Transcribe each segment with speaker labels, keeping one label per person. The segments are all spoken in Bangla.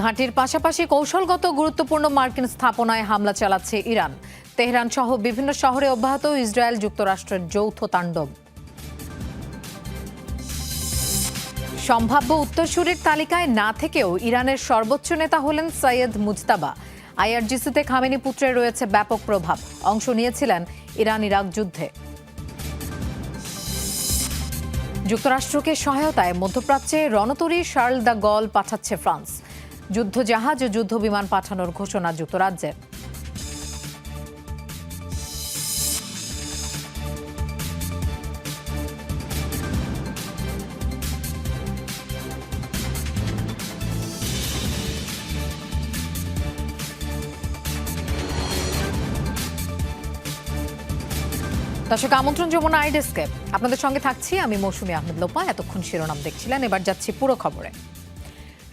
Speaker 1: ঘাঁটির পাশাপাশি কৌশলগত গুরুত্বপূর্ণ মার্কিন স্থাপনায় হামলা চালাচ্ছে ইরান। তেহরান সহ বিভিন্ন শহরে অব্যাহত ইসরায়েল যুক্তরাষ্ট্রের যৌথ তাণ্ডব। সম্ভাব্য উত্তরসূরির তালিকায় না থেকেও ইরানের সর্বোচ্চ নেতা হলেন সৈয়দ মুজতাবা। আইআরজিসিতে খামেনি পুত্রের রয়েছে ব্যাপক প্রভাব। অংশ নিয়েছিলেন ইরান ইরাক যুদ্ধে। যুক্তরাষ্ট্রকে সহায়তায় মধ্যপ্রাচ্যে রণতরী শার্ল দ্য গল পাঠাচ্ছে ফ্রান্স। যুদ্ধজাহাজ ও যুদ্ধবিমান পাঠানোর ঘোষণা যুক্তরাজ্যের। দর্শক, আমন্ত্রণ যমুনা আই ডেস্কে। আপনাদের সঙ্গে থাকছি আমি মৌসুমী আহমেদ লোপা। এতক্ষণ শিরোনাম দেখছিলেন, এবার যাচ্ছি পুরো খবরে।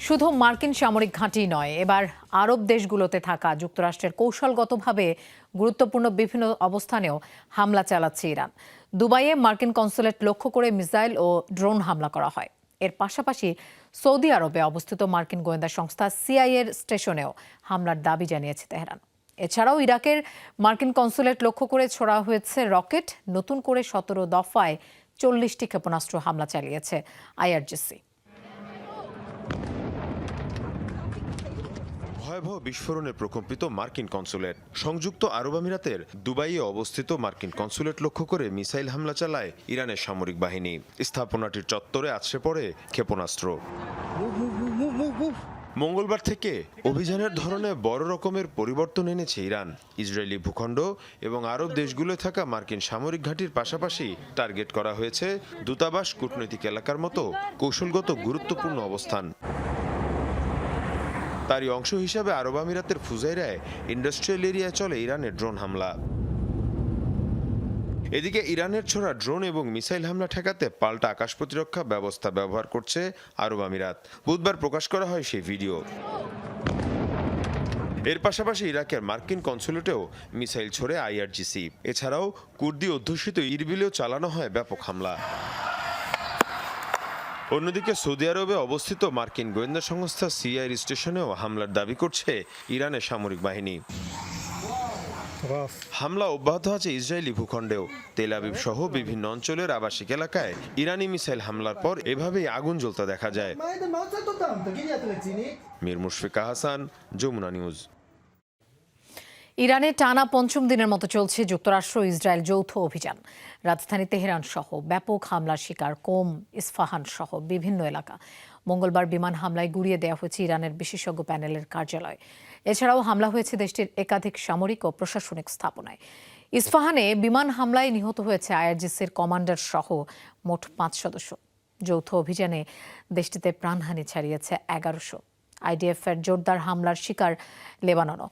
Speaker 1: শুধু মার্কিন সামরিক ঘাঁটি নয়, এবার আরব দেশগুলোতে থাকা যুক্তরাষ্ট্রের কৌশলগতভাবে গুরুত্বপূর্ণ বিভিন্ন অবস্থানেও হামলা চালাচ্ছে ইরান। দুবাইয়ে মার্কিন কনসুলেট লক্ষ্য করে মিসাইল ও ড্রোন হামলা করা হয়। এর পাশাপাশি সৌদি আরবে অবস্থিত মার্কিন গোয়েন্দা সংস্থা সিআইএর স্টেশনেও হামলার দাবি জানিয়েছে তেহরান। এছাড়াও ইরাকের মার্কিন কনসুলেট লক্ষ্য করে ছোড়া হয়েছে রকেট। নতুন করে 17 দফায় 40টি ক্ষেপণাস্ত্র হামলা চালিয়েছে আইআরজিসি।
Speaker 2: ভয়াবহ বিস্ফোরণে প্রকম্পিত মার্কিন কনসুলেট। সংযুক্ত আরব আমিরাতের দুবাইয়ে অবস্থিত মার্কিন কনসুলেট লক্ষ্য করে মিসাইল হামলা চালায় ইরানের সামরিক বাহিনী। স্থাপনাটির চত্বরে আছড়ে পড়ে ক্ষেপণাস্ত্র। মঙ্গলবার থেকে অভিযানের ধরনে বড় রকমের পরিবর্তন এনেছে ইরান। ইসরায়েলি ভূখণ্ড এবং আরব দেশগুলোয় থাকা মার্কিন সামরিক ঘাঁটির পাশাপাশি টার্গেট করা হয়েছে দূতাবাস, কূটনৈতিক এলাকার মতো কৌশলগত গুরুত্বপূর্ণ অবস্থান। তারই অংশ হিসাবে আরব আমিরাতের ফুজাইরায় ইন্ডাস্ট্রিয়াল এরিয়ায় চলে ইরানের ড্রোন হামলা। এদিকে ইরানের ছোড়া ড্রোন এবং মিসাইল হামলা ঠেকাতে পাল্টা আকাশ প্রতিরক্ষা ব্যবস্থা ব্যবহার করছে আরব আমিরাত। বুধবার প্রকাশ করা হয় সেই ভিডিও। এর পাশাপাশি ইরাকের মার্কিন কনসুলেটেও মিসাইল ছোড়ে আইআরজিসি। এছাড়াও কুর্দি অধ্যুষিত ইরবিলেও চালানো হয় ব্যাপক হামলা। অন্যদিকে সৌদি আরবে অবস্থিত মার্কিন গোয়েন্দা সংস্থা সিআইএর স্টেশনেও হামলার দাবি করছে ইরানের সামরিক বাহিনী। হামলা অব্যাহত আছে ইসরায়েলি ভূখণ্ডেও। তেল আবিব সহ বিভিন্ন অঞ্চলের আবাসিক এলাকায় ইরানি মিসাইল হামলার পর এভাবেই আগুন জ্বলতে দেখা যায়। মীর মুশফিকা হাসান, যমুনা নিউজ।
Speaker 1: ইরানে টানা পঞ্চম দিনের মতো চলছে যুক্তরাষ্ট্র ইসরায়েল যৌথ অভিযান। রাজধানী তেহরান সহ ব্যাপক হামলার শিকার কোম, ইস্পাহান সহ বিভিন্ন এলাকা। মঙ্গলবার বিমান হামলায় গুঁড়িয়ে দেওয়া হয়েছে ইরানের বিশেষজ্ঞ প্যানেলের কার্যালয়। এছাড়াও হামলা হয়েছে দেশটির একাধিক সামরিক ও প্রশাসনিক স্থাপনায়। ইস্পাহানে বিমান হামলায় নিহত হয়েছে আইআরজিসির কমান্ডার সহ মোট 5 সদস্য। যৌথ অভিযানে দেশটিতে প্রাণহানি ছাড়িয়েছে 1100। আইডিএফের জোরদার হামলার শিকার লেবাননও।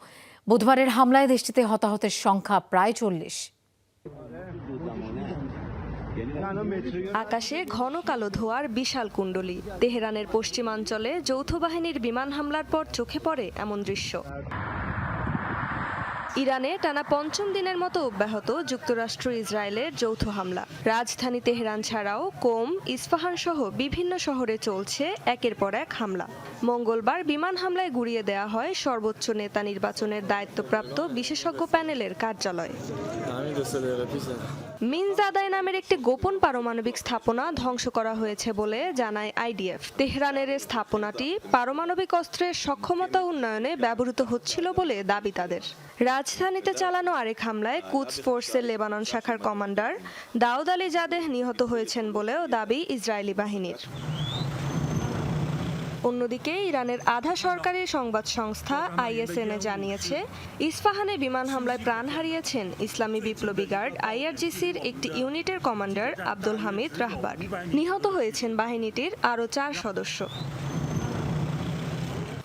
Speaker 1: বুধবারের হামলায় দেশটিতে হতাহতের সংখ্যা প্রায় 40।
Speaker 3: আকাশে ঘন কালো ধোঁয়ার বিশাল কুণ্ডলী। তেহরানের পশ্চিমাঞ্চলে যৌথ বাহিনীর বিমান হামলার পর চোখে পড়ে এমন দৃশ্য। ইরানে টানা পঞ্চম দিনের মতো অব্যাহত যুক্তরাষ্ট্র ইসরায়েলের যৌথ হামলা। রাজধানী তেহরান ছাড়াও কোম, ইস্পাহান সহ বিভিন্ন শহরে চলছে একের পর এক হামলা। মঙ্গলবার বিমান হামলায় গুঁড়িয়ে দেওয়া হয় সর্বোচ্চ নেতা নির্বাচনের দায়িত্বপ্রাপ্ত বিশেষজ্ঞ প্যানেলের কার্যালয়। মিনজাদাই নামের একটি গোপন পারমাণবিক স্থাপনা ধ্বংস করা হয়েছে বলে জানায় আইডিএফ। তেহরানের স্থাপনাটি পারমাণবিক অস্ত্রের সক্ষমতা উন্নয়নে ব্যবহৃত হচ্ছিল বলে দাবি তাদের। রাজধানীতে চালানো আরেক হামলায় কুদস ফোর্সের লেবানন শাখার কমান্ডার দাউদ আলী জাদেহ নিহত হয়েছেন বলেও দাবি ইসরায়েলি বাহিনীর। অন্যদিকে ইরানের আধা সরকারি সংবাদ সংস্থা আইএসএনএ জানিয়েছে, ইস্পাহানে বিমান হামলায় প্রাণ হারিয়েছেন ইসলামী বিপ্লবী গার্ড আইআরজিসির একটি ইউনিটের কমান্ডার আব্দুল হামিদ রাহবার। নিহত হয়েছেন বাহিনীটির আরও 4 সদস্য।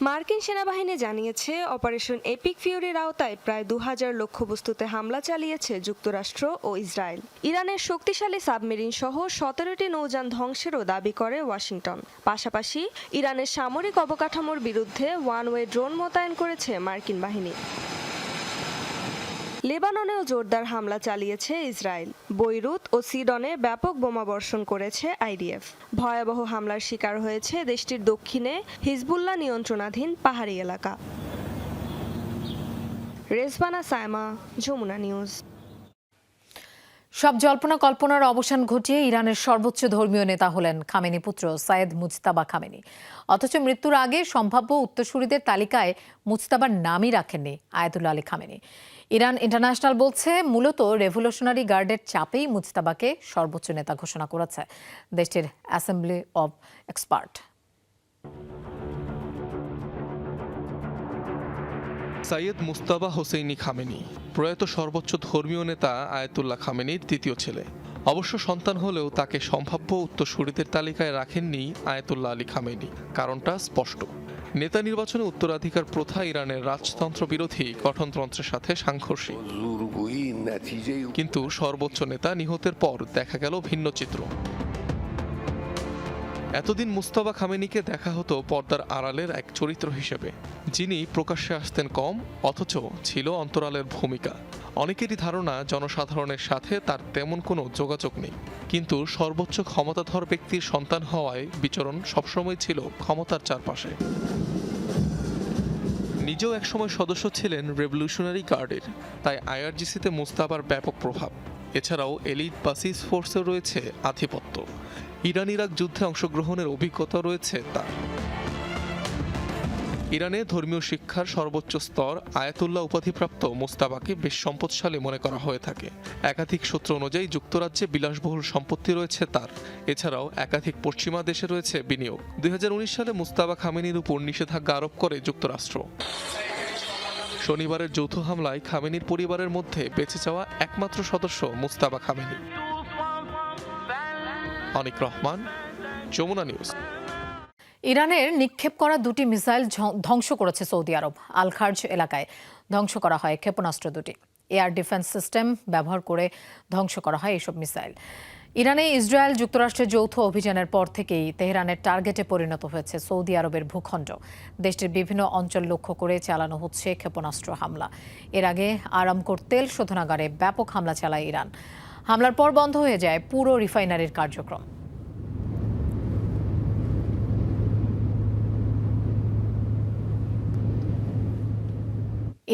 Speaker 3: মার্কিন সেনাবাহিনী জানিয়েছে, অপারেশন এপিক ফিউরির আওতায় প্রায় 2000 লক্ষ্যবস্তুতে হামলা চালিয়েছে যুক্তরাষ্ট্র ও ইসরায়েল। ইরানের শক্তিশালী সাবমেরিন সহ 17টি নৌযান ধ্বংসেরও দাবি করে ওয়াশিংটন। পাশাপাশি ইরানের সামরিক অবকাঠামোর বিরুদ্ধে ওয়ান ওয়ে ড্রোন মোতায়েন করেছে মার্কিন বাহিনী। লেবাননেও জোরদার হামলা চালিয়েছে ইসরায়েল। বৈরুত ও সিডনে ব্যাপক বোমাবর্ষণ করেছে আইডিএফ। ভয়াবহ হামলার শিকার হয়েছে দেশটির দক্ষিণে হিজবুল্লাহ নিয়ন্ত্রণাধীন পাহাড়ি এলাকা। রেজবানা সায়মা, যমুনা নিউজ।
Speaker 1: সব জল্পনা কল্পনার অবসান ঘটিয়ে ইরানের সর্বোচ্চ ধর্মীয় নেতা হলেন খামেনি পুত্র সাইয়েদ মুজতাবা খামেনি। অথচ মৃত্যুর আগে সম্ভাব্য উত্তরসূরিদের তালিকায় মুজতাবার নামই রাখেননি Ayatollah Ali Khamenei. Iran international বলছে মূলত রেভলিউশনারি গার্ডের চাপেই মুজতাবাকে সর্বোচ্চ নেতা ঘোষণা করেছে দেশটির assembly of expert.
Speaker 4: Sayyid Mojtaba Hosseini Khamenei প্রয়াত সর্বোচ্চ ধর্মীয় নেতা আয়াতুল্লাহ খামেনির দ্বিতীয় ছেলে। অবশ্য সন্তান হলেও তাকে সম্ভাব্য উত্তরসূরিদের তালিকায় রাখেননি আয়াতুল্লাহ আলী খামেনি। কারণটা স্পষ্ট, নেতা নির্বাচনে উত্তরাধিকার প্রথা ইরানের রাজতন্ত্র বিরোধী গঠনতন্ত্রের সাথে সাংঘর্ষিক। কিন্তু সর্বোচ্চ নেতা নিহতের পর দেখা গেল ভিন্ন চিত্র। এতদিন মুজতাবা খামেনিকে দেখা হতো পর্দার আড়ালের এক চরিত্র হিসেবে, যিনি প্রকাশ্যে আসতেন কম, অথচ ছিল অন্তরালের ভূমিকা। অনেকেরই ধারণা জনসাধারণের সাথে তার তেমন কোনো যোগাযোগ নেই, কিন্তু সর্বোচ্চ ক্ষমতাধর ব্যক্তির সন্তান হওয়ায় বিচরণ সবসময় ছিল ক্ষমতার চারপাশে। নিজেও একসময় সদস্য ছিলেন রেভলিউশনারি গার্ডের, তাই আইআরজিসিতে মুজতাবার ব্যাপক প্রভাব। এছাড়াও এলিট বাসিস ফোর্সে রয়েছে আধিপত্য। ইরান ইরাক যুদ্ধে অংশগ্রহণের অভিজ্ঞতা রয়েছে তার। ইরানে ধর্মীয় শিক্ষার সর্বোচ্চ স্তর আয়াতুল্লাহ উপাধিপ্রাপ্ত মুজতাবাকে বেশ সম্পদশালী মনে করা হয়ে থাকে। একাধিক সূত্র অনুযায়ী যুক্তরাজ্যে বিলাসবহুল সম্পত্তি রয়েছে তার। এছাড়াও একাধিক পশ্চিমা দেশে রয়েছে বিনিয়োগ। 2019 সালে মুজতাবা খামেনির উপর নিষেধাজ্ঞা আরোপ করে যুক্তরাষ্ট্র। শনিবারের যৌথ হামলায় খামেনির পরিবারের মধ্যে বেঁচে যাওয়া একমাত্র সদস্য মুজতাবা খামেনি। অনিক রহমান, যমুনা নিউজ।
Speaker 1: ইরানের নিক্ষেপ করা দুটি মিসাইল ধ্বংস করেছে সৌদি আরব। আল খার্জ এলাকায় ধ্বংস করা হয় ক্ষেপণাস্ত্র দুটি। এয়ার ডিফেন্স সিস্টেম ব্যবহার করে ধ্বংস করা হয় এসব মিসাইল। ইরানে ইসরায়েল যুক্তরাষ্ট্রের যৌথ অভিযানের পর থেকেই তেহরানের টার্গেটে পরিণত হয়েছে সৌদি আরবের ভূখণ্ড। দেশটির বিভিন্ন অঞ্চল লক্ষ্য করে চালানো হচ্ছে ক্ষেপণাস্ত্র হামলা। এর আগে আরামকোর তেল শোধনাগারে ব্যাপক হামলা চালায় ইরান। হামলার পর বন্ধ হয়ে যায় পুরো রিফাইনারির কার্যক্রম।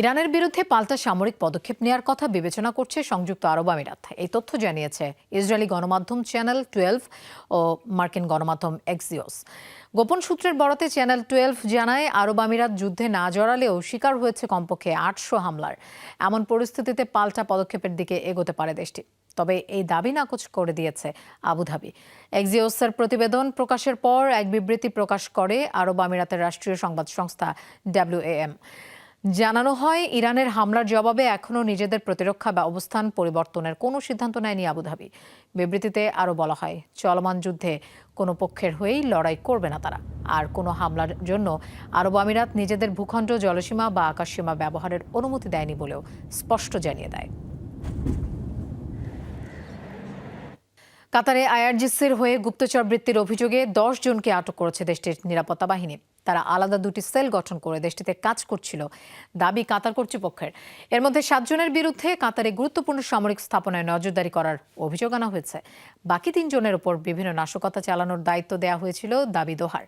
Speaker 1: ইরানের বিরুদ্ধে পাল্টা সামরিক পদক্ষেপ নেওয়ার কথা বিবেচনা করছে সংযুক্ত আরব আমিরাত। এই তথ্য জানিয়েছে ইসরায়েলি গণমাধ্যম চ্যানেল 12 ও মার্কিন গণমাধ্যম এক্সিওস। গোপন সূত্রের বরাতে চ্যানেল 12 জানায় আরব আমিরাত যুদ্ধে না জড়ালেও শিকার হয়েছে কমপক্ষে 800 হামলার। এমন পরিস্থিতিতে পাল্টা পদক্ষেপের দিকে এগোতে পারে দেশটি। তবে এই দাবি নাকচ করে দিয়েছে আবুধাবি। এক্সিওসের প্রতিবেদন প্রকাশের পর এক বিবৃতি প্রকাশ করে আরব আমিরাতের রাষ্ট্রীয় সংবাদ সংস্থা WAM। জানানো হয় ইরানের হামলার জবাবে এখনও নিজেদের প্রতিরক্ষা অবস্থান পরিবর্তনের কোনো সিদ্ধান্ত নেয়নি আবুধাবি। বিবৃতিতে আরও বলা হয় চলমান যুদ্ধে কোনো পক্ষের হয়েই লড়াই করবে না তারা। আর কোনো হামলার জন্য আরব আমিরাত নিজেদের ভূখণ্ড, জলসীমা বা আকাশসীমা ব্যবহারের অনুমতি দেয়নি বলেও স্পষ্ট জানিয়ে দেয়। কাতারে আইআরজিসির হয়ে গুপ্তচর বৃত্তির অভিযোগে 10 জনকে আটক করেছে দেশটির নিরাপত্তা বাহিনী। তারা আলাদা দুটি সেল গঠন করে দেশটিতে কাজ করছিল দাবি কাতার কর্তৃপক্ষের। এর মধ্যে 7 জনের বিরুদ্ধে কাতারে গুরুত্বপূর্ণ সামরিক স্থাপনায় নজরদারি করার অভিযোগ আনা হয়েছে। বাকি 3 জনের উপর বিভিন্ন নাশকতা চালানোর দায়িত্ব দেওয়া হয়েছিল দাবি দোহার।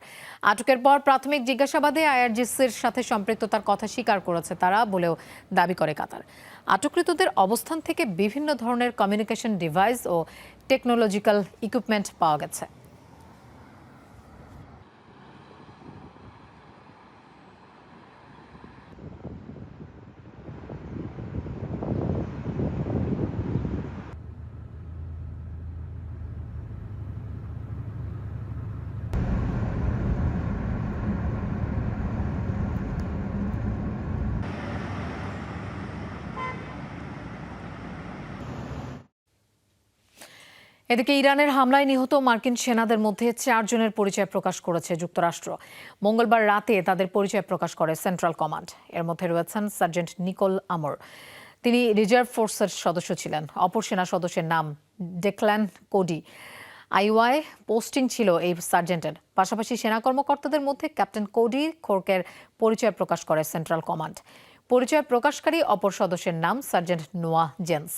Speaker 1: আটকের পর প্রাথমিক জিজ্ঞাসাবাদে আইআরজিসির সাথে সম্পৃক্ততার কথা স্বীকার করেছে তারা বলেও দাবি করে কাতার। আটককৃতদের অবস্থান থেকে বিভিন্ন ধরনের কমিউনিকেশন ডিভাইস ও টেকনোলজিক্যাল ইকুইপমেন্ট পাওয়া গেছে। এদিকে ইরানের হামলায় নিহত মার্কিন সেনাদের মধ্যে 4 জনের পরিচয় প্রকাশ করেছে যুক্তরাষ্ট্র। মঙ্গলবার রাতে তাদের পরিচয় প্রকাশ করে সেন্ট্রাল কমান্ড। এর মধ্যে রয়েছেন সার্জেন্ট নিকোল আমর, তিনি রিজার্ভ ফোর্সের সদস্য ছিলেন। অপর সেনা সদস্যের নাম ডেক্ল্যান কোডি। আইওয়াই পোস্টিং ছিল এই সার্জেন্টের। পাশাপাশি সেনা কর্মকর্তাদের মধ্যে ক্যাপ্টেন কোডি খোরকের পরিচয় প্রকাশ করে সেন্ট্রাল কমান্ড। পরিচয় প্রকাশকারী অপর সদস্যের নাম সার্জেন্ট নোয়াহ জেন্স।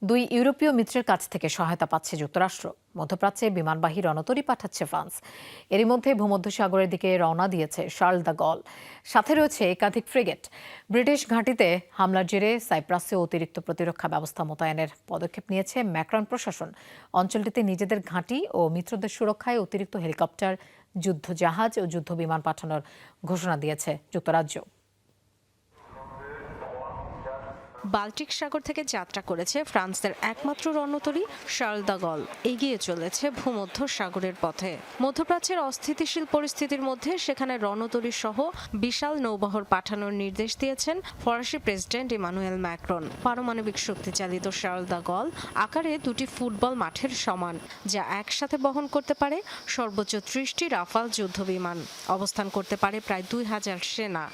Speaker 1: দুই ইউরোপীয় মিত্রের কাছ থেকে সহায়তা পাচ্ছে যুক্তরাষ্ট্র। মধ্যপ্রাচ্যে বিমানবাহী রণতরী পাঠাচ্ছে ফ্রান্স। এরই মধ্যে ভূমধ্যসাগরের দিকে রওনা দিয়েছে শার্ল দ্য গল। সাথে রয়েছে একাধিক ফ্রিগেট। ব্রিটিশ ঘাঁটিতে হামলার জেরে সাইপ্রাসে অতিরিক্ত প্রতিরক্ষা ব্যবস্থা মোতায়েনের পদক্ষেপ নিয়েছে ম্যাক্রন প্রশাসন। অঞ্চলটিতে নিজেদের ঘাঁটি ও মিত্রদের সুরক্ষায় অতিরিক্ত হেলিকপ্টার, যুদ্ধজাহাজ ও যুদ্ধবিমান পাঠানোর ঘোষণা দিয়েছে যুক্তরাজ্য।
Speaker 3: বাল্টিক সাগর থেকে যাত্রা করেছে ফ্রান্সের একমাত্র রণতরী শার্ল দ্য গল। এগিয়ে চলেছে ভূমধ্য সাগরের পথে। মধ্যপ্রাচ্যের অস্থিতিশীল পরিস্থিতির মধ্যে সেখানে রণতরী সহ বিশাল নৌবহর পাঠানোর নির্দেশ দিয়েছেন ফরাসি প্রেসিডেন্ট ইমানুয়েল ম্যাক্রন। পারমাণবিক শক্তিচালিত শার্ল দ্য গল আকারে দুটি ফুটবল মাঠের সমান, যা একসাথে বহন করতে পারে সর্বোচ্চ 30টি রাফাল যুদ্ধবিমান। অবস্থান করতে পারে প্রায় 2000 সেনা।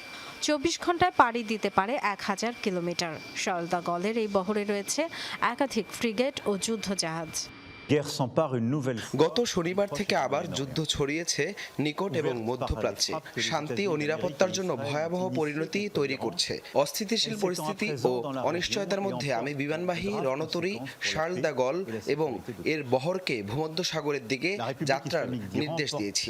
Speaker 3: 24 ঘন্টায় পাড়ি দিতে পারে 1000 কিলোমিটার। শার্ল দ্য গলের এই বহরে রয়েছে একাধিক ফ্রিগেট ও যুদ্ধজাহাজ।
Speaker 5: গত শনিবার থেকে আবার যুদ্ধ ছড়িয়েছে নিকট এবং মধ্যপ্রাচ্যে। শান্তি ও নিরাপত্তার জন্য ভয়াবহ পরিণতি তৈরি করছে। অস্থিতিশীল পরিস্থিতি ও অনিশ্চয়তার মধ্যে আমি বিমানবাহী রণতরী শার্ল দ্য গল এবং এর বহরকে ভূমধ্যসাগরের দিকে যাত্রার নির্দেশ দিয়েছি।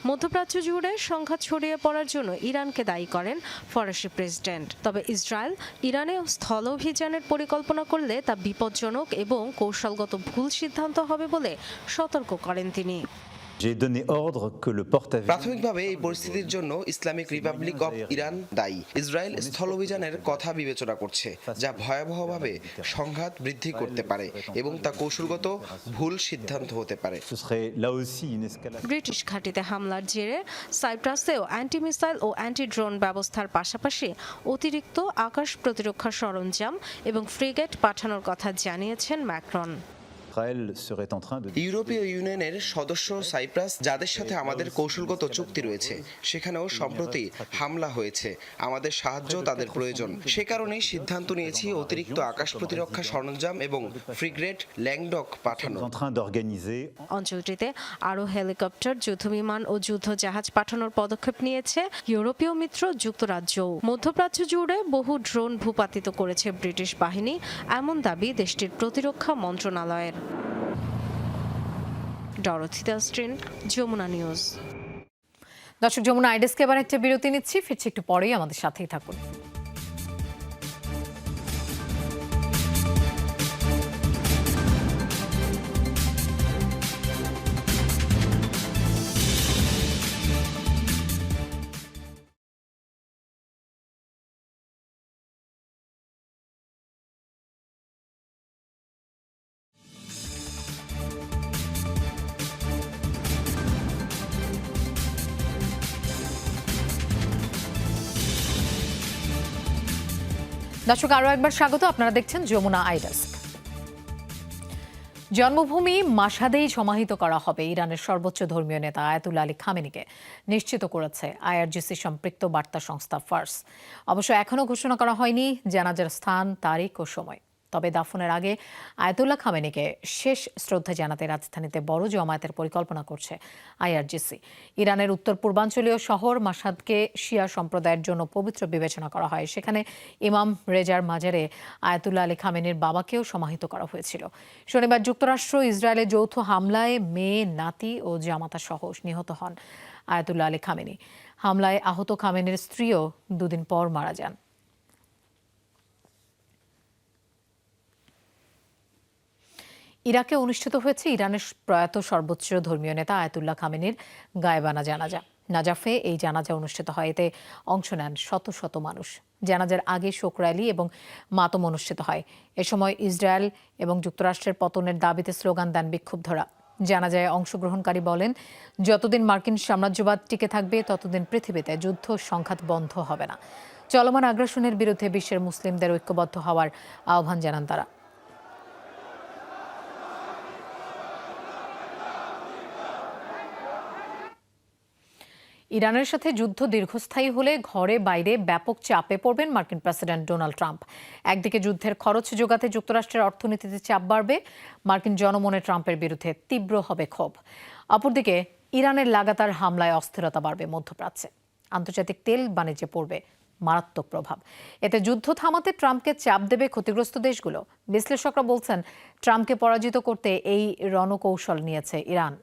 Speaker 3: মধ্যপ্রাচ্য জুড়ে সংঘাত ছড়িয়ে পড়ার জন্য ইরানকে দায়ী করেন ফরাসি প্রেসিডেন্ট। তবে ইসরায়েল ইরানে স্থল অভিযানের পরিকল্পনা করলে তা বিপজ্জনক এবং কৌশলগত ভুল সিদ্ধান্ত হবে বলে সতর্ক করেন তিনি।
Speaker 5: প্রাথমিকভাবে এই পরিস্থিতির জন্য ইসলামিক রিপাবলিক অফ ইরান দায়ী। ইসরায়েল স্থল অভিযানের কথা বিবেচনা করছে, যা ভয়াবহভাবে সংঘাত বৃদ্ধি করতে পারে এবং তা কৌশলগত ভুল সিদ্ধান্ত হতে পারে।
Speaker 3: ব্রিটিশ ঘাঁটিতে হামলার জেরে সাইপ্রাসেও অ্যান্টি মিসাইল ও অ্যান্টি ড্রোন ব্যবস্থার পাশাপাশি অতিরিক্ত আকাশ প্রতিরক্ষা সরঞ্জাম এবং ফ্রিগেট পাঠানোর কথা জানিয়েছেন ম্যাক্রন।
Speaker 5: ইউরোপীয় ইউনিয়নের সদস্য সাইপ্রাস, যাদের সাথে আমাদের কৌশলগত চুক্তি রয়েছে, সেখানেও সম্প্রতি হামলা হয়েছে। আমাদের সাহায্য তাদের প্রয়োজন। সে কারণেই সিদ্ধান্ত নিয়েছি অতিরিক্ত আকাশ প্রতিরক্ষা সরঞ্জাম এবং ফ্রিগেট ল্যাংডক পাঠানো।
Speaker 3: অঞ্চলটিতে আরও হেলিকপ্টার, যুদ্ধবিমান ও যুদ্ধজাহাজ পাঠানোর পদক্ষেপ নিয়েছে ইউরোপীয় মিত্র যুক্তরাজ্য। মধ্যপ্রাচ্য জুড়ে বহু ড্রোন ভূপাতিত করেছে ব্রিটিশ বাহিনী, এমন দাবি দেশটির প্রতিরক্ষা মন্ত্রণালয়ের। ডরথি দাস্ট্রিন, যমুনা নিউজ।
Speaker 1: দর্শক, যমুনা আইডেস্কে এবার একটা বিরতি নিচ্ছি, ফিরছি একটু পরেই, আমাদের সাথেই থাকুন। দর্শক, আরও একবার স্বাগত। আপনারা দেখছেন যমুনা আইডেস্ক। জন্মভূমি মাশহাদেই সমাহিত করা হবে ইরানের সর্বোচ্চ ধর্মীয় নেতা আয়াতুল্লাহ আলী খামেনিকে, নিশ্চিত করেছে আইআরজিসি সম্পৃক্ত বার্তা সংস্থা ফার্স। অবশ্য এখনও ঘোষণা করা হয়নি জানাজার স্থান, তারিখ ও সময়। তবে দাফনের আগে আয়াতুল্লাহ খামেনিকে শেষ শ্রদ্ধা জানাতে রাজধানীতে বড় জমায়েতের পরিকল্পনা করছে আইআরজিসি। ইরানের উত্তর পূর্বাঞ্চলীয় শহর মাশহাদকে শিয়া সম্প্রদায়ের জন্য পবিত্র বিবেচনা করা হয়। সেখানে ইমাম রেজার মাজারে আয়াতুল্লাহ আলী খামেনির বাবাকেও সমাহিত করা হয়েছিল। শনিবার যুক্তরাষ্ট্র ইসরায়েলের যৌথ হামলায় মেয়ে, নাতি ও জামাতা সহ নিহত হন আয়াতুল্লাহ আলী খামেনি। হামলায় আহত খামেনির স্ত্রীও দুদিন পর মারা যান। ইরাকে অনুষ্ঠিত হয়েছে ইরানের প্রয়াত সর্বোচ্চ ধর্মীয় নেতা আয়াতুল্লাহ খামেনির গায়েবানা জানাজা। নাজাফে এই জানাজা অনুষ্ঠিত হয়। এতে অংশ নেন শত শত মানুষ। জানাজার আগে শোক র্যালি এবং মাতম অনুষ্ঠিত হয়। এ সময় ইসরায়েল এবং যুক্তরাষ্ট্রের পতনের দাবিতে স্লোগান দেন বিক্ষুব্ধরা। জানাজায় অংশগ্রহণকারী বলেন, যতদিন মার্কিন সাম্রাজ্যবাদ টিকে থাকবে ততদিন পৃথিবীতে যুদ্ধ সংঘাত বন্ধ হবে না। চলমান আগ্রাসনের বিরুদ্ধে বিশ্বের মুসলিমদের ঐক্যবদ্ধ হওয়ার আহ্বান জানান তারা। ইরানের সাথে যুদ্ধ দীর্ঘস্থায়ী হলে ঘরে বাইরে ব্যাপক চাপে পড়বেন মার্কিন প্রেসিডেন্ট ডোনাল্ড ট্রাম্প। একদিকে যুদ্ধের খরচ যোগাতে যুক্তরাষ্ট্রের অর্থনীতিতে চাপ বাড়বে, মার্কিন জনমনে ট্রাম্পের বিরুদ্ধে তীব্র হবে ক্ষোভ। অপরদিকে ইরানের লাগাতার হামলায় অস্থিরতা বাড়বে মধ্যপ্রাচ্যে, আন্তর্জাতিক তেল বাণিজ্যে পড়বে মারাত্মক প্রভাব। এতে যুদ্ধ থামাতে ট্রাম্পকে চাপ দেবে ক্ষতিগ্রস্ত দেশগুলো। বিশ্লেষকরা বলছেন, ট্রাম্পকে পরাজিত করতে এই রণকৌশল নিয়েছে ইরান।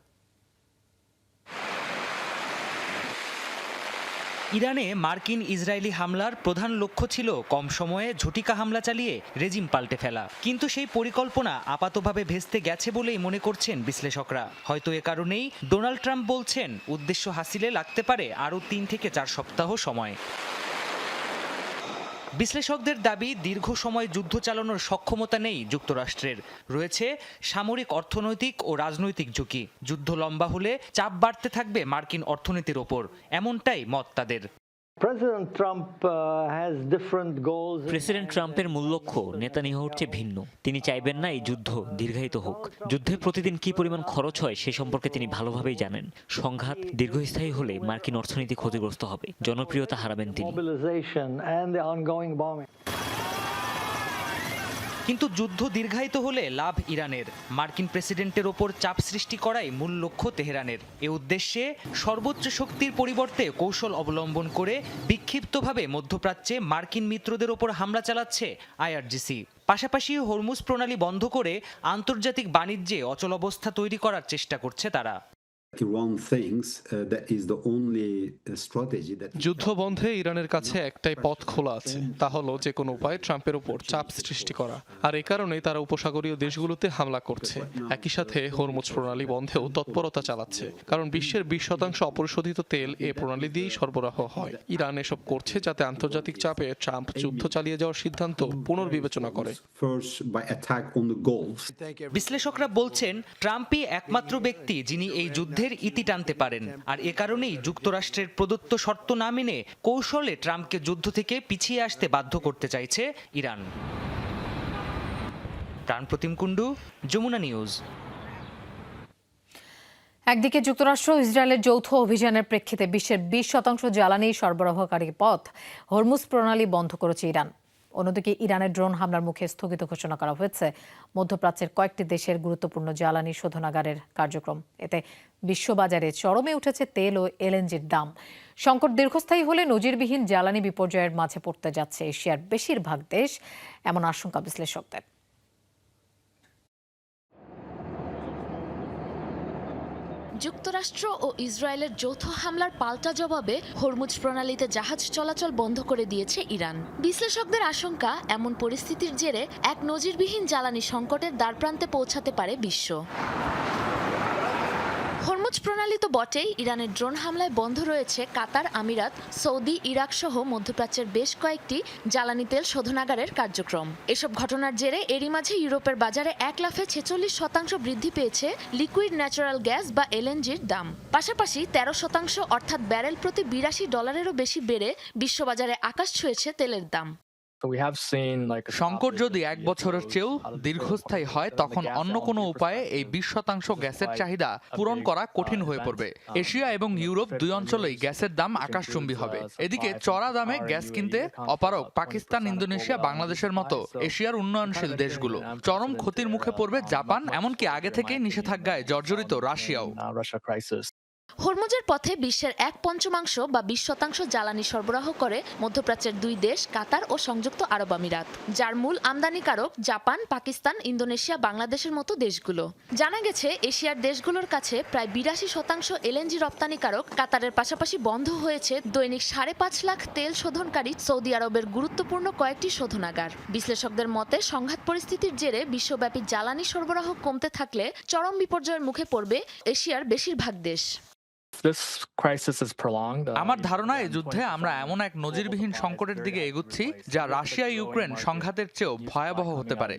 Speaker 6: ইরানে মার্কিন ইসরায়েলি হামলার প্রধান লক্ষ্য ছিল কম সময়ে ঝটিকা হামলা চালিয়ে রেজিম পাল্টে ফেলা, কিন্তু সেই পরিকল্পনা আপাতভাবে ভেস্তে গেছে বলেই মনে করছেন বিশ্লেষকরা। হয়তো এ কারণেই ডোনাল্ড ট্রাম্প বলছেন, উদ্দেশ্য হাসিলে লাগতে পারে আরও 3 থেকে 4 সপ্তাহ সময়। বিশ্লেষকদের দাবি, দীর্ঘ সময় যুদ্ধ চালানোর সক্ষমতা নেই যুক্তরাষ্ট্রের। রয়েছে সামরিক, অর্থনৈতিক ও রাজনৈতিক ঝুঁকি। যুদ্ধ লম্বা হলে চাপ বাড়তে থাকবে মার্কিন অর্থনীতির ওপর, এমনটাই মত তাদের।
Speaker 7: প্রেসিডেন্ট ট্রাম্পের মূল লক্ষ্য নেতানিয়াহুর চেয়ে ভিন্ন। তিনি চাইবেন না এই যুদ্ধ দীর্ঘায়িত হোক। যুদ্ধে প্রতিদিন কি পরিমাণ খরচ হয় সে সম্পর্কে তিনি ভালোভাবেই জানেন। সংঘাত দীর্ঘস্থায়ী হলে মার্কিন অর্থনীতি ক্ষতিগ্রস্ত হবে, জনপ্রিয়তা হারাবেন তিনি।
Speaker 6: কিন্তু যুদ্ধ দীর্ঘায়িত হলে লাভ ইরানের। মার্কিন প্রেসিডেন্টের ওপর চাপ সৃষ্টি করাই মূল লক্ষ্য তেহরানের। এ উদ্দেশ্যে সর্বোচ্চ শক্তির পরিবর্তে কৌশল অবলম্বন করে বিক্ষিপ্তভাবে মধ্যপ্রাচ্যে মার্কিন মিত্রদের ওপর হামলা চালাচ্ছে আইআরজিসি। পাশাপাশি হরমুজ প্রণালী বন্ধ করে আন্তর্জাতিক বাণিজ্যে অচলাবস্থা তৈরি করার চেষ্টা করছে তারা।
Speaker 4: যুদ্ধ বন্ধে ইরানের কাছে একটাই পথ খোলা আছে, তা হলো যে কোনো উপায়ে ট্রাম্পের উপর চাপ সৃষ্টি করা। আর এই কারণেই তারা উপসাগরীয় দেশগুলোতে হামলা করছে। একই সাথে হরমুজ প্রণালী বন্ধেও তৎপরতা চালাচ্ছে, কারণ বিশ্বের 20% অপরিশোধিত তেল এ প্রণালী দিয়েই সরবরাহ হয়। ইরান এসব করছে যাতে আন্তর্জাতিক চাপে ট্রাম্প যুদ্ধ চালিয়ে যাওয়ার সিদ্ধান্ত পুনর্বিবেচনা করে।
Speaker 6: বিশ্লেষকরা বলছেন, ট্রাম্পই একমাত্র ব্যক্তি যিনি এই যুদ্ধের ইতি টানতে পারেন। আর এ কারণেই যুক্তরাষ্ট্রের প্রদত্ত শর্ত না মেনে কৌশলে ট্রাম্পকে যুদ্ধ থেকে পিছিয়ে আসতে বাধ্য করতে চাইছে ইরান। প্রাণপ্রতিম কুণ্ডু, যমুনা নিউজ।
Speaker 1: একদিকে যুক্তরাষ্ট্র ইসরায়েলের যৌথ অভিযানের প্রেক্ষিতে বিশ্বের 20% জ্বালানি সরবরাহকারী পথ হরমুজ প্রণালী বন্ধ করেছে ইরান। অন্যদিকে ইরানের ড্রোন হামলার মুখে স্থগিত ঘোষণা করা হয়েছে মধ্যপ্রাচ্যের কয়েকটি দেশের গুরুত্বপূর্ণ জ্বালানি শোধনাগারের কার্যক্রম। এতে বিশ্ববাজারে চরমে উঠেছে তেল ও এলএনজির দাম। সংকট দীর্ঘস্থায়ী হলে নজিরবিহীন জ্বালানি বিপর্যয়ের মাঝে পড়তে যাচ্ছে এশিয়ার বেশিরভাগ দেশ, এমন আশঙ্কা বিশ্লেষকদের।
Speaker 8: যুক্তরাষ্ট্র ও ইসরায়েলের যৌথ হামলার পাল্টা জবাবে হরমুজ প্রণালীতে জাহাজ চলাচল বন্ধ করে দিয়েছে ইরান। বিশ্লেষকদের আশঙ্কা, এমন পরিস্থিতির জেরে এক নজিরবিহীন জ্বালানি সংকটের দ্বারপ্রান্তে পৌঁছাতে পারে বিশ্ব। হরমুজ প্রণালী তো বটেই, ইরানের ড্রোন হামলায় বন্ধ রয়েছে কাতার, আমিরাত, সৌদি, ইরাক সহ মধ্যপ্রাচ্যের বেশ কয়েকটি জ্বালানি তেল শোধনাগারের কার্যক্রম। এসব ঘটনার জেরে এরই মাঝে ইউরোপের বাজারে এক লাফে 46% বৃদ্ধি পেয়েছে লিকুইড ন্যাচারাল গ্যাস বা এলএনজির দাম। পাশাপাশি 13% অর্থাৎ ব্যারেল প্রতি $82-এরও বেশি বেড়ে বিশ্ববাজারে আকাশ ছুঁয়েছে তেলের দাম।
Speaker 9: সংকট যদি 1 বছরের চেয়েও দীর্ঘস্থায়ী হয়, তখন অন্য কোনো উপায়ে এই 20% গ্যাসের চাহিদা পূরণ করা কঠিন হয়ে পড়বে। এশিয়া এবং ইউরোপ দুই অঞ্চলেই গ্যাসের দাম আকাশচুম্বী হবে। এদিকে চড়া দামে গ্যাস কিনতে অপারগ পাকিস্তান, ইন্দোনেশিয়া, বাংলাদেশের মতো এশিয়ার উন্নয়নশীল দেশগুলো। চরম ক্ষতির মুখে পড়বে জাপান, এমনকি আগে থেকেই নিষেধাজ্ঞায় জর্জরিত রাশিয়াও।
Speaker 8: হরমুজের পথে বিশ্বের 1/5 বা 20% জ্বালানি সরবরাহ করে মধ্যপ্রাচ্যের 2 দেশ কাতার ও সংযুক্ত আরব আমিরাত, যার মূল আমদানিকারক জাপান, পাকিস্তান, ইন্দোনেশিয়া, বাংলাদেশের মতো দেশগুলো। জানা গেছে, এশিয়ার দেশগুলোর কাছে প্রায় 82% এলএনজি রপ্তানিকারক কাতারের পাশাপাশি বন্ধ হয়েছে দৈনিক 5.5 লাখ তেল শোধনকারী সৌদি আরবের গুরুত্বপূর্ণ কয়েকটি শোধনাগার। বিশ্লেষকদের মতে, সংঘাত পরিস্থিতির জেরে বিশ্বব্যাপী জ্বালানি সরবরাহ কমতে থাকলে চরম বিপর্যয়ের মুখে পড়বে এশিয়ার বেশিরভাগ দেশ।
Speaker 9: আমার ধারণা, এই যুদ্ধে আমরা এমন এক নজিরবিহীন সংকটের দিকে এগুচ্ছি যা রাশিয়া ইউক্রেন সংঘাতের চেয়েও ভয়াবহ হতে পারে।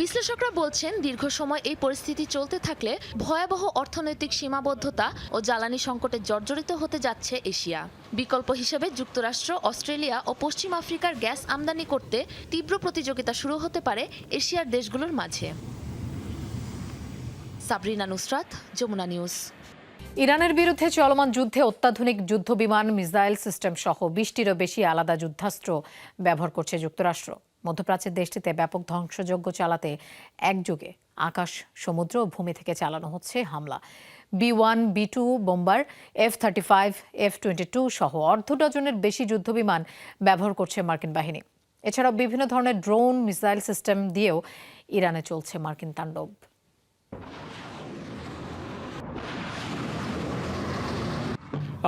Speaker 8: বিশ্লেষকরা বলছেন, দীর্ঘ সময় এই পরিস্থিতি চলতে থাকলে ভয়াবহ অর্থনৈতিক সীমাবদ্ধতা ও জ্বালানি সংকটে জর্জরিত হতে যাচ্ছে এশিয়া। বিকল্প হিসেবে যুক্তরাষ্ট্র, অস্ট্রেলিয়া ও পশ্চিম আফ্রিকার গ্যাস আমদানি করতে তীব্র প্রতিযোগিতা শুরু হতে পারে এশিয়ার দেশগুলোর মাঝে। সাবরিনা নুসরাত, যমুনা নিউজ।
Speaker 1: ইরানের বিরুদ্ধে চলমান যুদ্ধে অত্যাধুনিক যুদ্ধবিমান, মিসাইল সিস্টেম সহ 20টিরও বেশি আলাদা যুদ্ধাস্ত্র ব্যবহার করছে যুক্তরাষ্ট্র। মধ্যপ্রাচ্যের দেশটিতে ব্যাপক ধ্বংসযজ্ঞ চালাতে একযোগে আকাশ, সমুদ্র ও ভূমি থেকে চালানো হচ্ছে হামলা। B-1, B-2 bomber, F-35, F-22 সহ অর্ধ ডজনের বেশি যুদ্ধবিমান ব্যবহার করছে মার্কিন বাহিনী। এছাড়াও বিভিন্ন ধরনের ড্রোন, মিসাইল সিস্টেম দিয়েও ইরানে চলছে মার্কিন তাণ্ডব।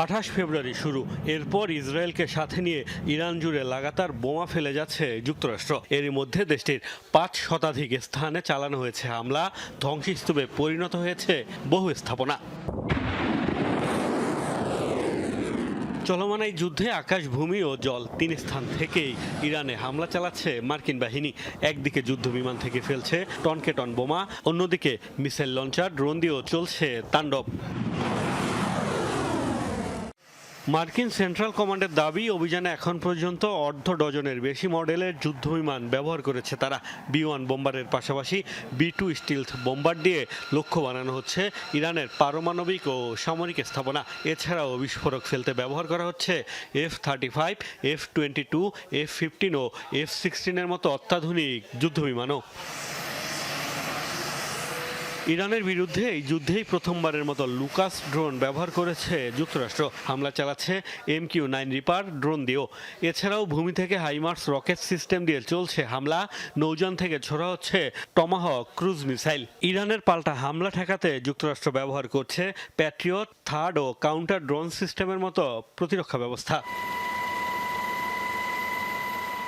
Speaker 10: 28 ফেব্রুয়ারি শুরু, এরপর ইসরায়েলকে সাথে নিয়ে ইরান জুড়ে লাগাতার বোমা ফেলে যাচ্ছে যুক্তরাষ্ট্র। এরই মধ্যে দেশটির 5 শতাধিক স্থানে চালানো হয়েছে হামলা, ধ্বংসস্তূপে পরিণত হয়েছে বহু স্থাপনা। চলমান এই যুদ্ধে আকাশ, ভূমি ও জল 3 স্থান থেকেই ইরানে হামলা চালাচ্ছে মার্কিন বাহিনী। একদিকে যুদ্ধ বিমান থেকে ফেলছে টনকে টন বোমা, অন্যদিকে মিসাইল লঞ্চার, ড্রোন দিয়েও চলছে তাণ্ডব। মার্কিন সেন্ট্রাল কমান্ডের দাবি, অভিযানে এখন পর্যন্ত অর্ধ ডজনের বেশি মডেলের যুদ্ধবিমান ব্যবহার করেছে তারা। B-1 বোম্বারের পাশাপাশি B-2 স্টিলথ বোম্বার দিয়ে লক্ষ্য বানানো হচ্ছে ইরানের পারমাণবিক ও সামরিক স্থাপনা। এছাড়াও বিস্ফোরক ফেলতে ব্যবহার করা হচ্ছে F-35, F-22, F-15 ও F-16 এর মতো অত্যাধুনিক যুদ্ধবিমানও। ইরানের বিরুদ্ধে এই যুদ্ধেই প্রথমবারের মতো লুকাস ড্রোন ব্যবহার করেছে যুক্তরাষ্ট্র। হামলা চালাচ্ছে MQ-9 রিপার ড্রোন দিয়েও। এছাড়াও ভূমি থেকে হাইমার্স রকেট সিস্টেম দিয়ে চলছে হামলা, নৌযান থেকে ছোড়া হচ্ছে টমাহক ক্রুজ মিসাইল। ইরানের পাল্টা হামলা ঠেকাতে যুক্তরাষ্ট্র ব্যবহার করছে প্যাট্রিয়ট, থার্ড ও কাউন্টার ড্রোন সিস্টেমের মতো প্রতিরক্ষা ব্যবস্থা।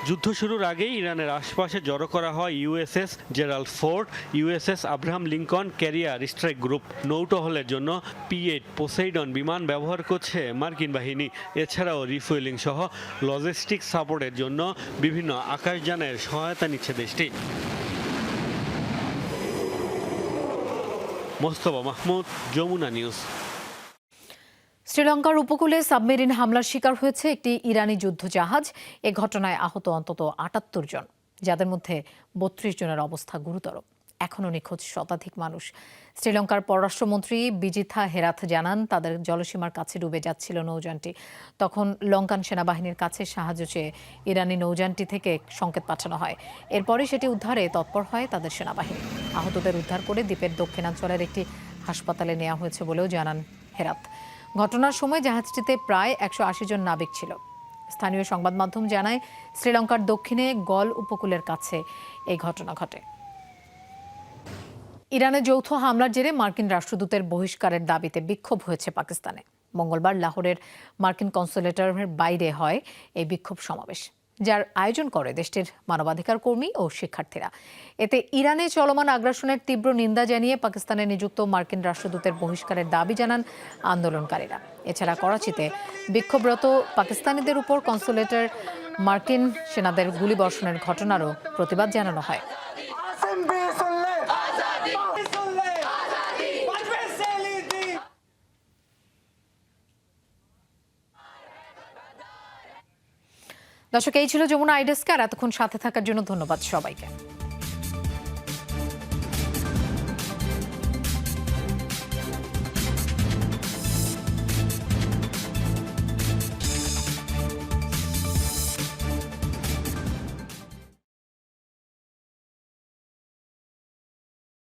Speaker 10: যুদ্ধ শুরুর আগেই ইরানের আশপাশে জড়ো করা হয় USS Gerald Ford, USS Abraham Lincoln carrier strike group. নৌটহলের জন্য P-8 পোসাইডন বিমান ব্যবহার করছে মার্কিন বাহিনী। এছাড়াও রিফুয়েলিং সহ লজিস্টিক সাপোর্টের জন্য বিভিন্ন আকাশযানের সহায়তা নিচ্ছে দেশটি। মোস্তফা মাহমুদ, যমুনা নিউজ।
Speaker 1: শ্রীলঙ্কার উপকূলে সাবমেরিন হামলার শিকার হয়েছে একটি ইরানি যুদ্ধজাহাজ। এ ঘটনায় আহত অন্তত 78 জন, যাদের মধ্যে 32 জনের অবস্থা গুরুতর। এখনও নিখোঁজ শতাধিক মানুষ। শ্রীলঙ্কার পররাষ্ট্রমন্ত্রী বিজিথা হেরাথ জানান, তাদের জলসীমার কাছে ডুবে যাচ্ছিল নৌযানটি। তখন লঙ্কান সেনাবাহিনীর কাছে সাহায্য চেয়ে ইরানি নৌযানটি থেকে সংকেত পাঠানো হয়। এরপরে সেটি উদ্ধারে তৎপর হয় তাদের সেনাবাহিনী। আহতদের উদ্ধার করে দ্বীপের দক্ষিণাঞ্চলের একটি হাসপাতালে নেওয়া হয়েছে বলেও জানান হেরাথ। ঘটনার সময় জাহাজটিতে প্রায় 180 জন নাবিক ছিল। স্থানীয় সংবাদ মাধ্যম জানায়, শ্রীলঙ্কার দক্ষিণে গল উপকূলের কাছে এই ঘটনা ঘটে। ইরানের যৌথ হামলার জেরে মার্কিন রাষ্ট্রদূতের বহিষ্কারের দাবিতে বিক্ষোভ হয়েছে পাকিস্তানে। মঙ্গলবার লাহোরের মার্কিন কনসুলেটের বাইরে হয় এই বিক্ষোভ সমাবেশ, যার আয়োজন করে দেশটির মানবাধিকার কর্মী ও শিক্ষার্থীরা। এতে ইরানে চলমান আগ্রাসনের তীব্র নিন্দা জানিয়ে পাকিস্তানে নিযুক্ত মার্কিন রাষ্ট্রদূতের বহিষ্কারের দাবি জানান আন্দোলনকারীরা। এছাড়া করাচিতে বিক্ষোভরত পাকিস্তানিদের উপর কনসুলেটের মার্কিন সেনাদের গুলিবর্ষণের ঘটনারও প্রতিবাদ জানানো হয়। দর্শক, এই ছিল যমুনা আই ডেস্ক। আর এতক্ষণ সাথে থাকার জন্য ধন্যবাদ সবাইকে।